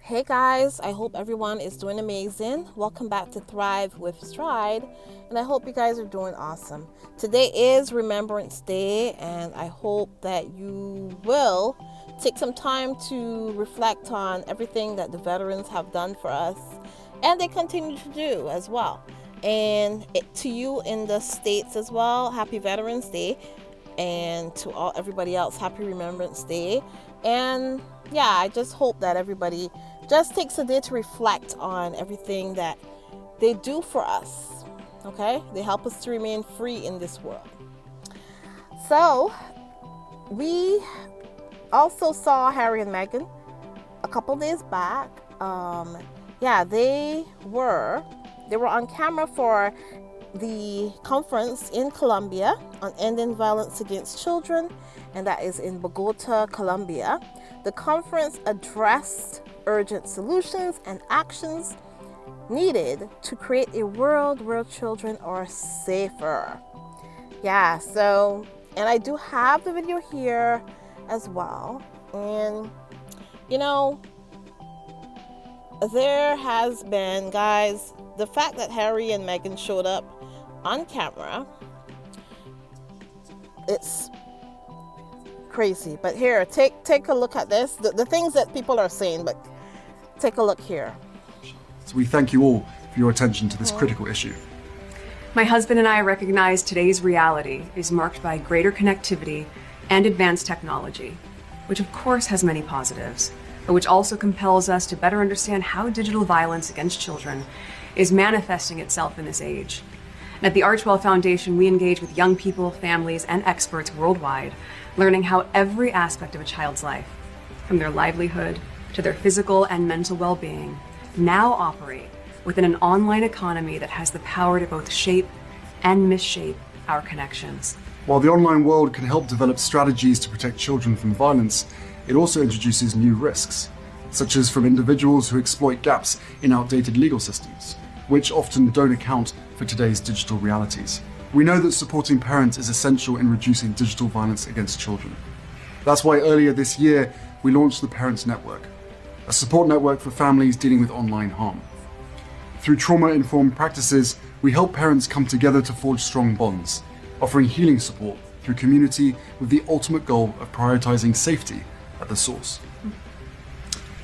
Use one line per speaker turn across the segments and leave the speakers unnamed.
Hey guys, I hope everyone is doing amazing. Welcome back to Thrive with Stride, and I hope you guys are doing awesome. Today is Remembrance Day, and I hope that you will take some time to reflect on everything that the veterans have done for us, and they continue to do as well. And to you in the States as well, happy Veterans Day, and to everybody else, happy Remembrance Day. And yeah, I just hope that everybody just takes a day to reflect on everything that they do for us. Okay, they help us to remain free in this world. So we also saw Harry and Meghan a couple days back. They were on camera for the conference in Colombia on ending violence against children, and that is in Bogota, Colombia. The conference addressed urgent solutions and actions needed to create a world where children are safer. And I do have the video here as well. And there has been, guys, the fact that Harry and Meghan showed up on camera, it's crazy. But here, take a look at this, the things that people are saying, but take a look here.
So we thank you all for your attention to this critical issue.
My husband and I recognize today's reality is marked by greater connectivity and advanced technology, which of course has many positives, but which also compels us to better understand how digital violence against children is manifesting itself in this age. And at the Archwell Foundation, we engage with young people, families, and experts worldwide, learning how every aspect of a child's life, from their livelihood to their physical and mental well-being, now operate within an online economy that has the power to both shape and misshape our connections.
While the online world can help develop strategies to protect children from violence, it also introduces new risks, such as from individuals who exploit gaps in outdated legal systems, which often don't account for today's digital realities. We know that supporting parents is essential in reducing digital violence against children. That's why earlier this year, we launched the Parents Network, a support network for families dealing with online harm. Through trauma-informed practices, we help parents come together to forge strong bonds, offering healing support through community with the ultimate goal of prioritizing safety at the source.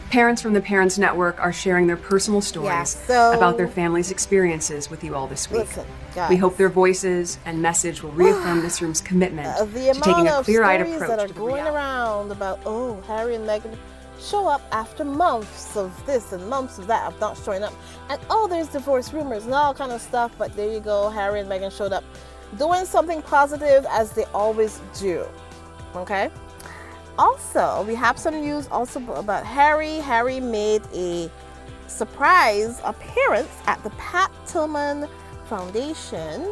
Parents from the Parents Network are sharing their personal stories about their family's experiences with you all this week.
Listen, guys,
we hope their voices and message will reaffirm this room's commitment to taking a clear-eyed approach
that are
to the
going
reality.
around about, Harry and Meghan show up after months of this and months of that of not showing up, and there's divorce rumors and all kind of stuff. But there you go, Harry and Meghan showed up doing something positive, as they always do. Okay. Also, we have some news also about Harry. Harry made a surprise appearance at the Pat Tillman Foundation.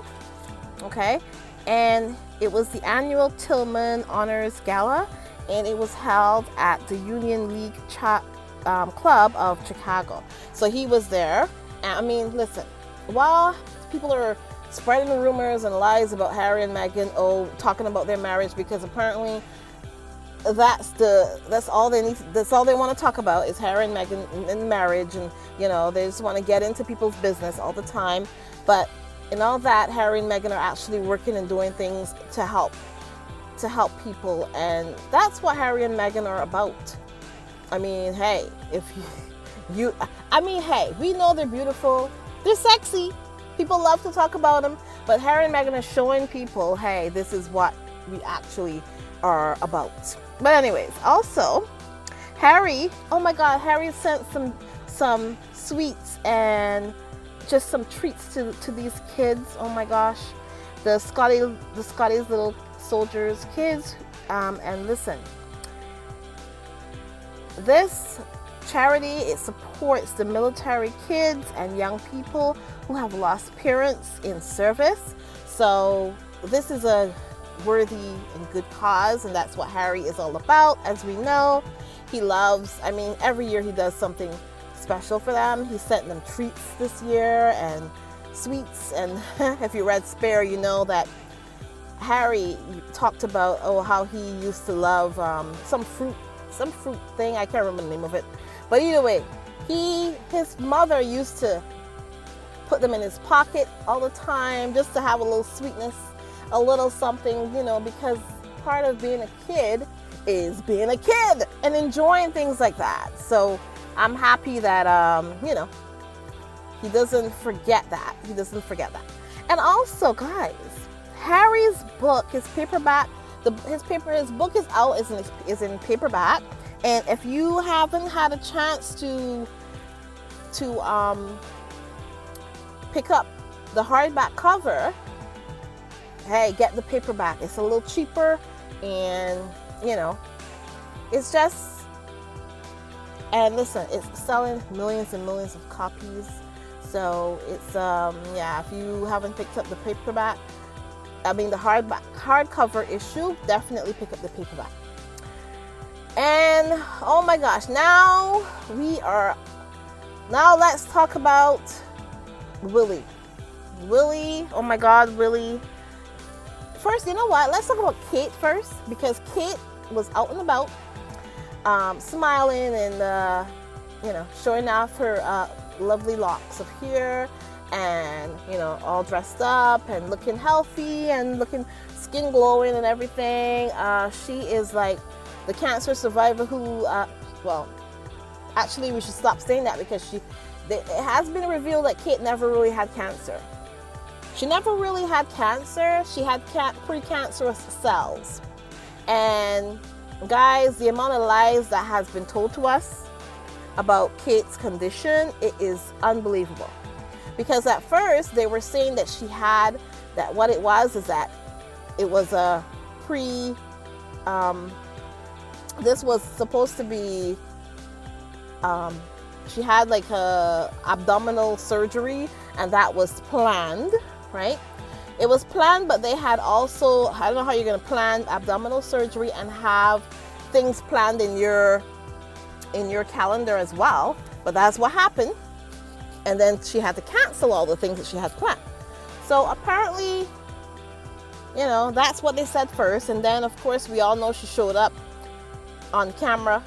Okay, and it was the annual Tillman Honors Gala, and it was held at the Union League Club of Chicago. So he was there. And I mean, listen, while people are spreading the rumors and lies about Harry and Meghan, talking about their marriage, because apparently that's all they want to talk about is Harry and Meghan in marriage, and they just want to get into people's business all the time. But in all that, Harry and Meghan are actually working and doing things to help people, and that's what Harry and Meghan are about. I mean, hey, we know they're beautiful, they're sexy, people love to talk about them, but Harry and Meghan are showing people, hey, this is what we actually are about. But anyways, also Harry, Harry sent some sweets and just some treats to these kids. Oh my gosh, the Scotty's little soldiers kids. And listen, this charity, it supports the military kids and young people who have lost parents in service. So this is a worthy and good cause, and that's what Harry is all about. As we know, he loves, every year he does something special for them. He sent them treats this year and sweets, and if you read Spare, you know that Harry talked about how he used to love some fruit thing. I can't remember the name of it, but either way, His mother used to put them in his pocket all the time just to have a little sweetness, a little something, you know, because part of being a kid is being a kid and enjoying things like that. So I'm happy that, you know, he doesn't forget that. He doesn't forget that. And also, guys, Harry's book, his paperback, his book is out, is in paperback. And if you haven't had a chance to pick up the hardback cover, hey, get the paperback. It's a little cheaper, and you know, it's just, and listen, it's selling millions and millions of copies. So it's yeah, if you haven't picked up the paperback, I mean the hardcover issue, definitely pick up the paperback. And oh my gosh, now let's talk about Willy. Oh my God, Willy. First, you know what? Let's talk about Kate first, because Kate was out and about, smiling and you know, showing off her lovely locks of hair, and you know, all dressed up and looking healthy and looking skin glowing and everything. She is like the cancer survivor who, well, actually we should stop saying that, because it has been revealed that Kate never really had cancer. She never really had cancer. She had precancerous cells. And guys, the amount of lies that has been told to us about Kate's condition, it is unbelievable. Because at first they were saying that she had, that what it was is that it was a this was supposed to be, she had like a abdominal surgery, and that was planned, right? It was planned, but they had also, I don't know how you're going to plan abdominal surgery and have things planned in your calendar as well, but that's what happened. And then she had to cancel all the things that she had planned. So apparently, you know, that's what they said first. And then of course we all know she showed up on camera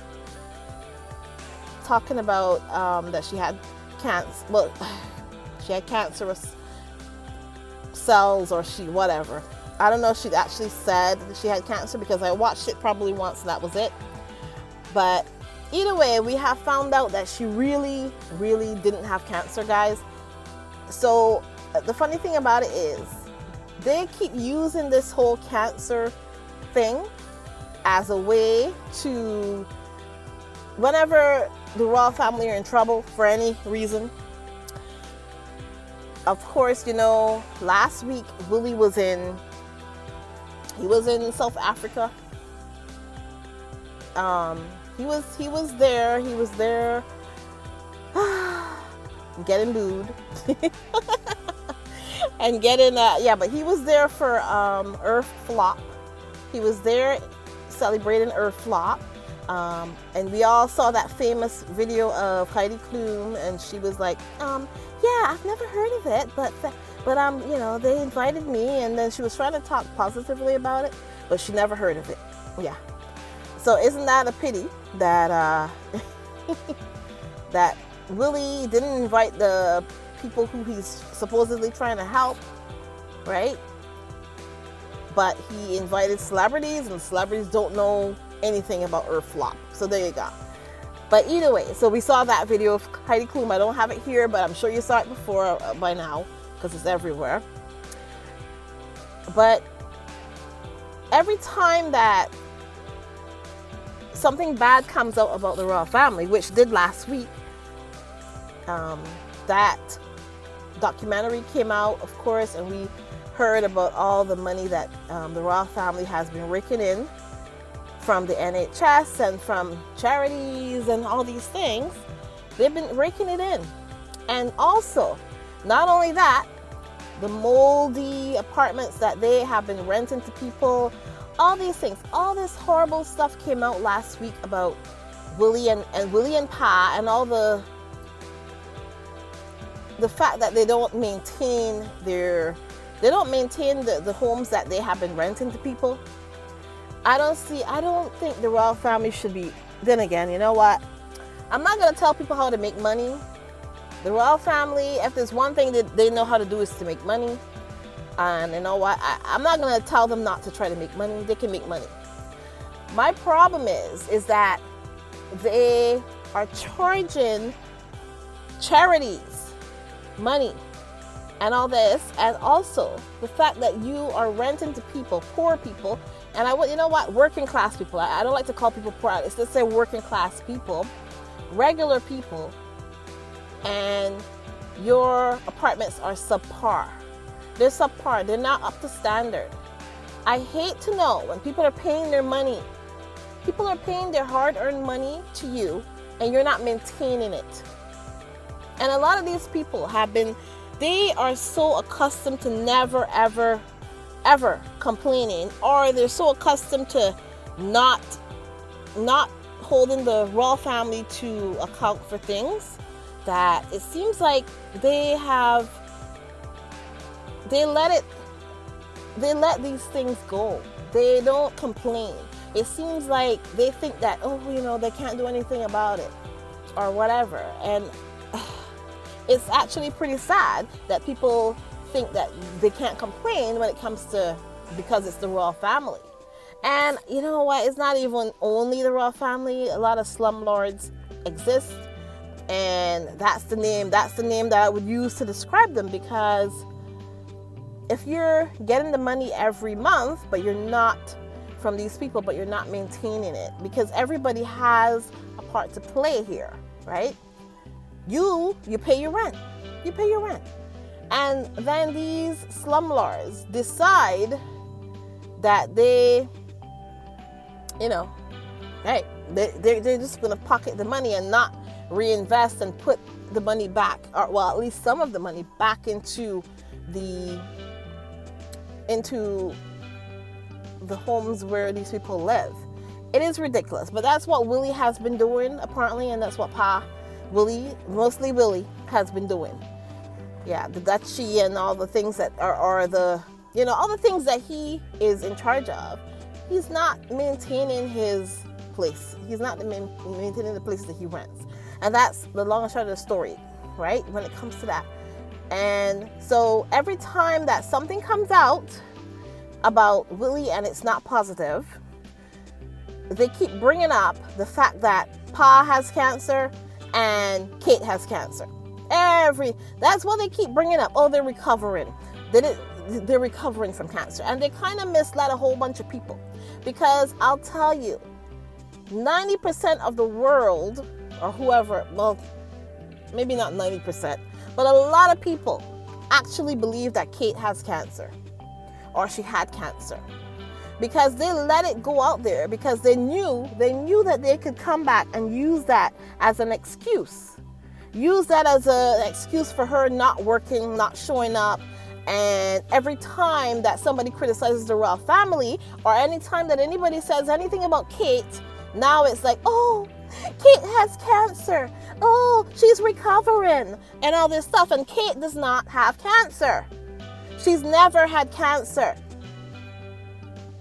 talking about that she had cancer. Well, she had cancerous cells, or whatever. I don't know if she actually said that she had cancer, because I watched it probably once and that was it. But either way, we have found out that she really, really didn't have cancer, guys. So the funny thing about it is they keep using this whole cancer thing as a way to, whenever the royal family are in trouble for any reason. Of course, you know, last week Willy was in South Africa. He was there getting booed and getting but he was there for Earth Flop. He was there celebrating Earth Flop. And we all saw that famous video of Heidi Klum, and she was like, yeah, I've never heard of it, but you know, they invited me, and then she was trying to talk positively about it, but she never heard of it. Yeah. So isn't that a pity that that Willy didn't invite the people who he's supposedly trying to help, right? But he invited celebrities, and celebrities don't know anything about Earth Flop. So there you go. But either way, so we saw that video of Heidi Klum. I don't have it here, but I'm sure you saw it before by now, because it's everywhere. But every time that something bad comes out about the royal family, which did last week, that documentary came out, of course, and we heard about all the money that the royal family has been raking in from the NHS and from charities and all these things. They've been raking it in. And also, not only that, the moldy apartments that they have been renting to people, all these things, all this horrible stuff came out last week about Willy and Pa, and all the fact that they don't maintain the homes that they have been renting to people. I don't think the royal family should be. Then again, you know what? I'm not going to tell people how to make money. The royal family, if there's one thing that they know how to do, is to make money. And you know what? I'm not going to tell them not to try to make money. They can make money. My problem is that they are charging charities money and all this, and also the fact that you are renting to people, poor people, and you know what, working class people. I don't like to call people poor. It's just say working class people, regular people, and your apartments are subpar. They're subpar. They're not up to standard. I hate to know when people are paying their money. People are paying their hard-earned money to you, and you're not maintaining it. And a lot of these people they are so accustomed to never, ever, ever complaining, or they're so accustomed to not holding the royal family to account for things, that it seems like they let these things go. They don't complain. It seems like they think that, they can't do anything about it or whatever. And it's actually pretty sad that people think that they can't complain when it comes to, because it's the royal family. And you know what? It's not even only the royal family. A lot of slumlords exist, and that's the name that I would use to describe them, because if you're getting the money every month, but you're not from these people, but you're not maintaining it, because everybody has a part to play here, right? You pay your rent. You pay your rent. And then these slumlords decide that they're just going to pocket the money and not reinvest and put the money back, or well, at least some of the money back into the homes where these people live. It is ridiculous, but that's what Willy has been doing apparently, and that's what mostly Willy has been doing. Yeah, the duchy and all the things that are all the things that he is in charge of. He's not maintaining his place. He's not maintaining the places that he rents. And that's the long and short of the story, right? When it comes to that. And so every time that something comes out about Willy and it's not positive, they keep bringing up the fact that Pa has cancer and Kate has cancer. That's what they keep bringing up. Oh, they're recovering. They're recovering from cancer. And they kind of misled a whole bunch of people, because I'll tell you, 90% of the world, or whoever, well, maybe not 90%, but a lot of people actually believe that Kate has cancer, or she had cancer, because they let it go out there, because they knew that they could come back and use that as an excuse. Use that as an excuse for her not working, not showing up. And every time that somebody criticizes the royal family, or any time that anybody says anything about Kate, now it's like, oh, Kate has cancer. Oh, she's recovering and all this stuff. And Kate does not have cancer. She's never had cancer.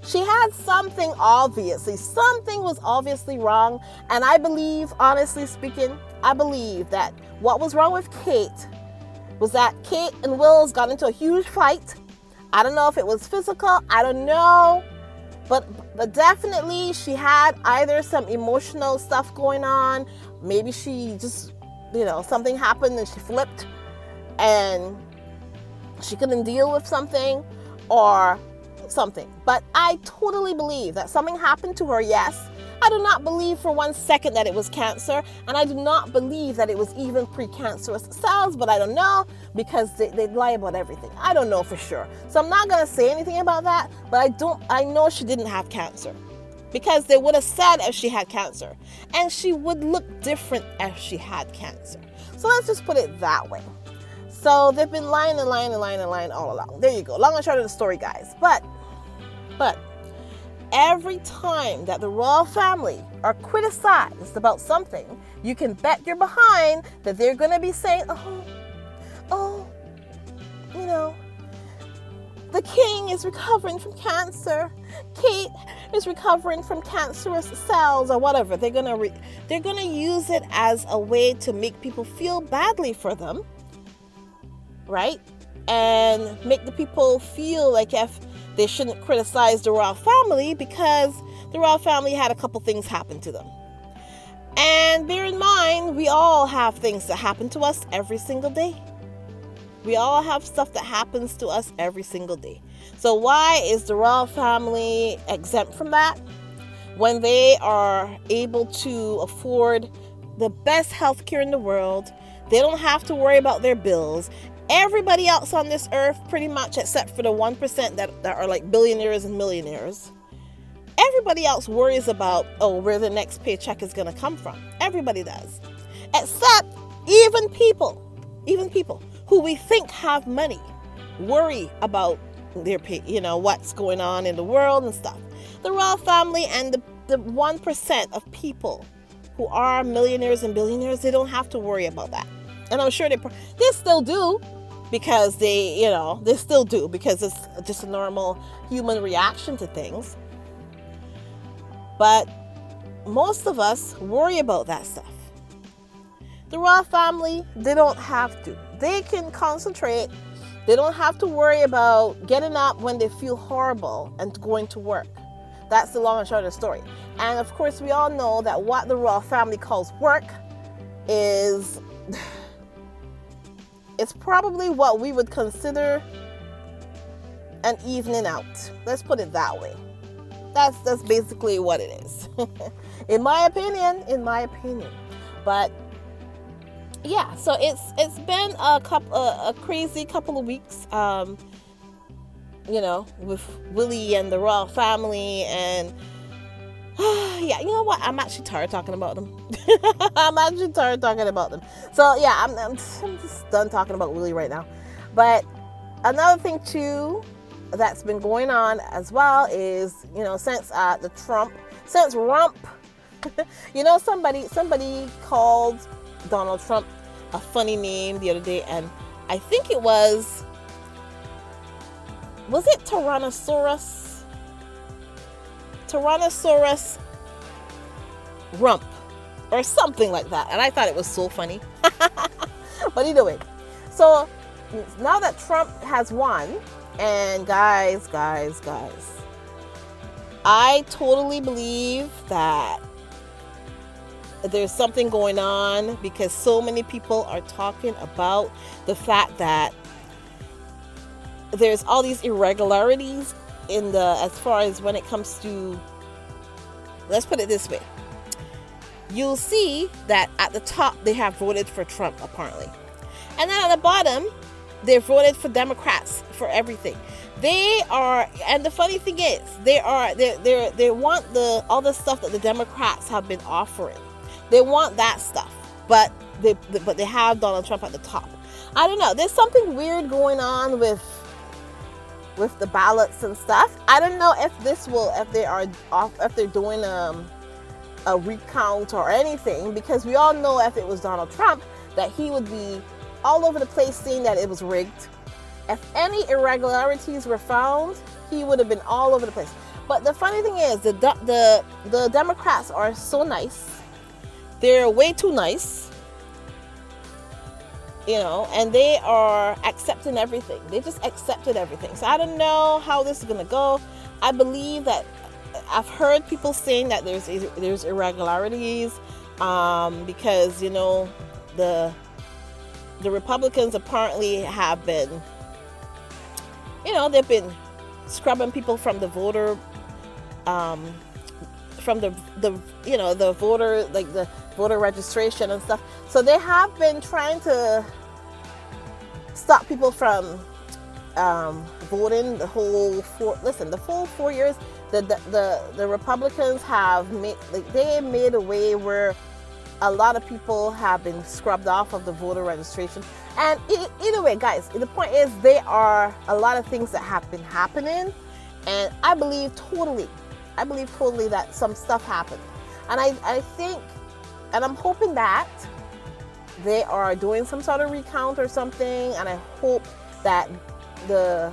She had something, obviously. Something was obviously wrong. And I believe, honestly speaking, that what was wrong with Kate was that Kate and Wills got into a huge fight. I don't know if it was physical. I don't know. But definitely she had either some emotional stuff going on. Maybe she just, something happened and she flipped and she couldn't deal with something or something. But I totally believe that something happened to her, yes. I do not believe for 1 second that it was cancer, and I do not believe that it was even precancerous cells, but I don't know, because they lie about everything. I don't know for sure. So I'm not going to say anything about that, but I know she didn't have cancer, because they would have said if she had cancer, and she would look different if she had cancer. So let's just put it that way. So they've been lying and lying and lying and lying all along. There you go. Long and short of the story, guys. But every time that the royal family are criticized about something, you can bet your behind that they're going to be saying, the king is recovering from cancer. Kate is recovering from cancerous cells or whatever. They're gonna use it as a way to make people feel badly for them, right? And make the people feel like if they shouldn't criticize the royal family because the royal family had a couple things happen to them. And bear in mind, we all have things that happen to us every single day. We all have stuff that happens to us every single day. So why is the royal family exempt from that? When they are able to afford the best health care in the world, they don't have to worry about their bills. Everybody else on this earth, pretty much except for the 1% that are like billionaires and millionaires, everybody else worries about, where the next paycheck is going to come from. Everybody does. Except even people who we think have money worry about their pay, what's going on in the world and stuff. The royal family and the 1% of people who are millionaires and billionaires, they don't have to worry about that. And I'm sure they still do because they still do because it's just a normal human reaction to things. But most of us worry about that stuff. The royal family, they don't have to. They can concentrate. They don't have to worry about getting up when they feel horrible and going to work. That's the long and short of the story. And of course, we all know that what the royal family calls work is, it's probably what we would consider an evening out. Let's put it that way. That's basically what it is. in my opinion. But yeah, so it's been a crazy couple of weeks, with Willy and the royal family, and yeah, you know what? I'm actually tired talking about them. So yeah, I'm just done talking about Willy right now. But another thing too that's been going on as well is, since Rump, somebody called Donald Trump a funny name the other day, and I think it was it Tyrannosaurus Rump or something like that, and I thought it was so funny. But either way, so now that Trump has won, and guys, I totally believe that there's something going on because so many people are talking about the fact that there's all these irregularities as far as when it comes to, let's put it this way. You'll see that at the top they have voted for Trump apparently. And then at the bottom, they voted for Democrats for everything. They are, and the funny thing is, they want all the stuff that the Democrats have been offering. They want that stuff, but they have Donald Trump at the top. I don't know. There's something weird going on with the ballots and stuff. I don't know if they're doing a recount or anything, because we all know if it was Donald Trump that he would be all over the place saying that it was rigged. If any irregularities were found, he would have been all over the place. But the funny thing is, the Democrats are so nice. They're way too nice, and they are accepting everything. They just accepted everything. So I don't know how this is going to go. I believe that I've heard people saying that there's irregularities because, the Republicans apparently have been, they've been scrubbing people from the voter, from the voter, like the voter registration and stuff. So they have been trying to stop people from voting the whole 4 years. The Republicans have made a way where a lot of people have been scrubbed off of the voter registration. And either way, guys, the point is there are a lot of things that have been happening, and I believe totally that some stuff happened. And I think, and I'm hoping that they are doing some sort of recount or something, and I hope that the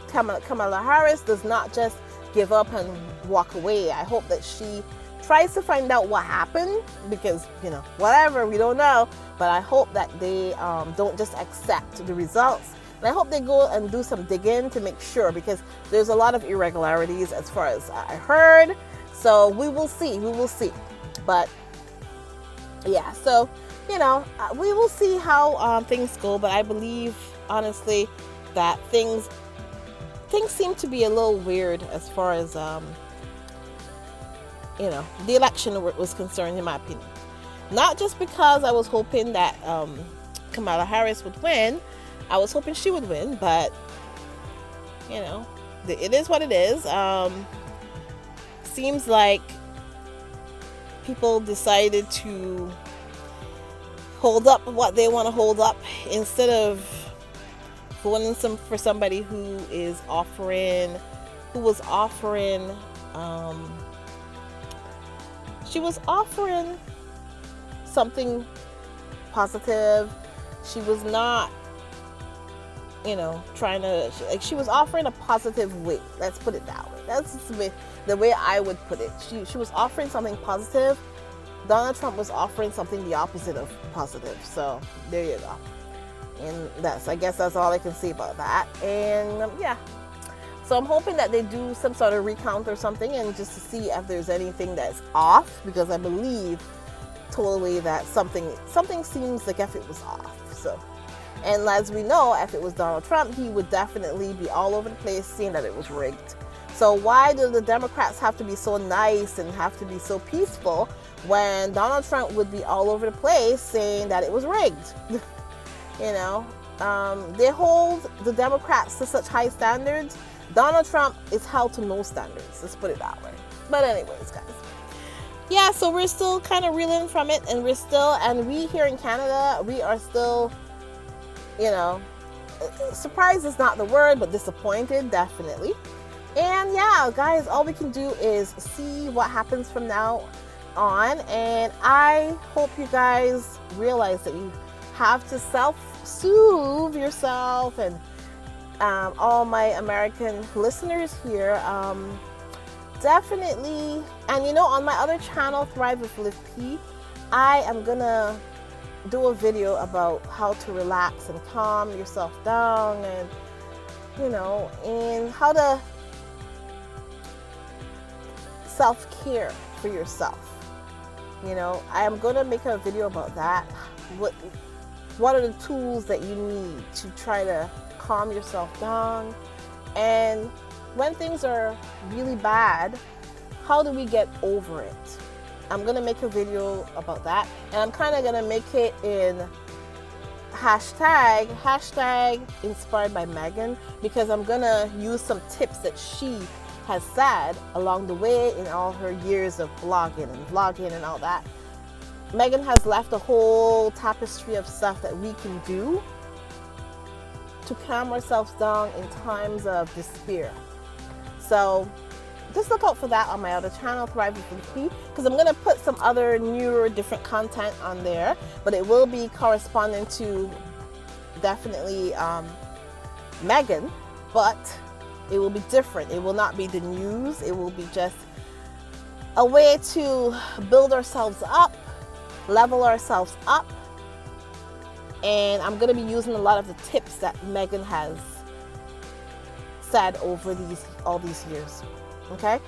Kamala Harris does not just give up and walk away. I hope that she tries to find out what happened, because, you know, whatever, we don't know. But I hope that they don't just accept the results. And I hope they go and do some digging to make sure, because there's a lot of irregularities as far as I heard. So we will see. But yeah, so, you know, we will see how things go. But I believe, honestly, that things seem to be a little weird as far as you know, the election was concerned, in my opinion. Not just because I was hoping that Kamala Harris would win. I was hoping she would win, but, you know, it is what it is. Seems like people decided to hold up what they want to hold up instead of voting for somebody who was offering she was offering something positive. She was not, you know, trying to, like, she was offering a positive way. Let's put it that way. That's the way I would put it. She was offering something positive. Donald Trump was offering something the opposite of positive. So there you go. And I guess that's all I can say about that. And yeah. So I'm hoping that they do some sort of recount or something, and just to see if there's anything that's off, because I believe totally that something seems like if it was off. So, and as we know, if it was Donald Trump, he would definitely be all over the place saying that it was rigged. So why do the Democrats have to be so nice and have to be so peaceful when Donald Trump would be all over the place saying that it was rigged? You know, they hold the Democrats to such high standards. Donald Trump is held to no standards. Let's put it that way. But anyways, guys. Yeah, so we're still kind of reeling from it, and we here in Canada, we are still, you know, surprised is not the word, but disappointed, definitely. And yeah, guys, all we can do is see what happens from now on. And I hope you guys realize that you have to self-soothe yourself, and all my American listeners here, definitely. And you know, on my other channel, Thrive with Liv P, I am gonna do a video about how to relax and calm yourself down, and, you know, and how to self-care for yourself. You know, I am gonna make a video about that. What are the tools that you need to try to calm yourself down? And when things are really bad, how do we get over it? I'm gonna make a video about that, and I'm kind of gonna make it in hashtag inspired by Megan, because I'm gonna use some tips that she has said along the way in all her years of blogging and all that. Megan has left a whole tapestry of stuff that we can do to calm ourselves down in times of despair. So just look out for that on my other channel, Thrive with P, because I'm going to put some other newer, different content on there, but it will be corresponding to definitely Megan, but it will be different. It will not be the news. It will be just a way to build ourselves up, level ourselves up. And I'm going to be using a lot of the tips that Megan has said over all these years. Okay?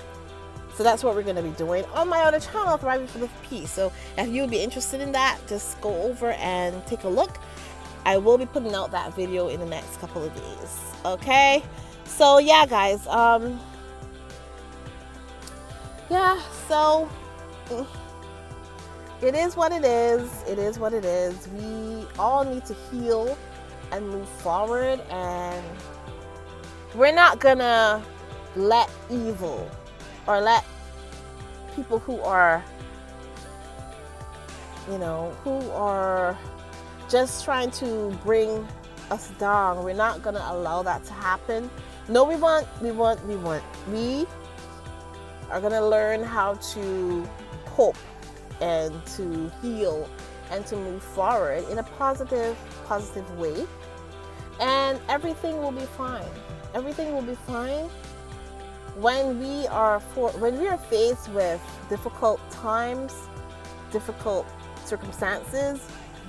So that's what we're going to be doing on my other channel, Thriving for the Peace. So if you would be interested in that, just go over and take a look. I will be putting out that video in the next couple of days. Okay? So yeah, guys. Yeah, so it is what it is. It is what it is. We all need to heal and move forward, and we're not gonna let evil or let people who are, you know, who are just trying to bring us down. We're not gonna allow that to happen. No, we are gonna learn how to cope and to heal and to move forward in a positive way, and everything will be fine. Everything will be fine. When we are faced with difficult times, difficult circumstances,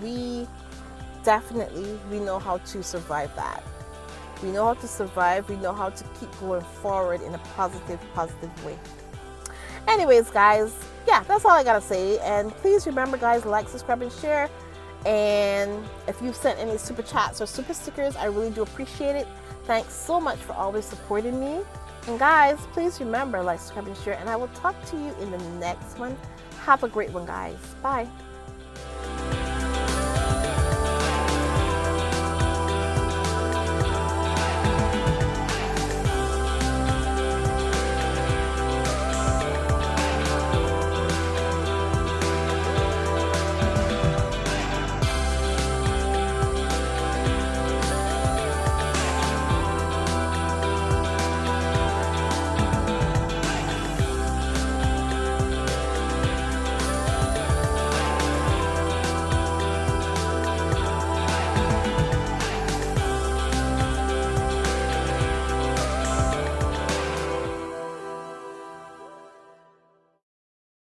we know how to survive that. We know how to survive. We know how to keep going forward in a positive way. Anyways, guys, yeah, that's all I gotta say. And please remember, guys, like, subscribe, and share. And if you've sent any super chats or super stickers, I really do appreciate it. Thanks so much for always supporting me. And guys, please remember, like, subscribe, and share. And I will talk to you in the next one. Have a great one, guys. Bye.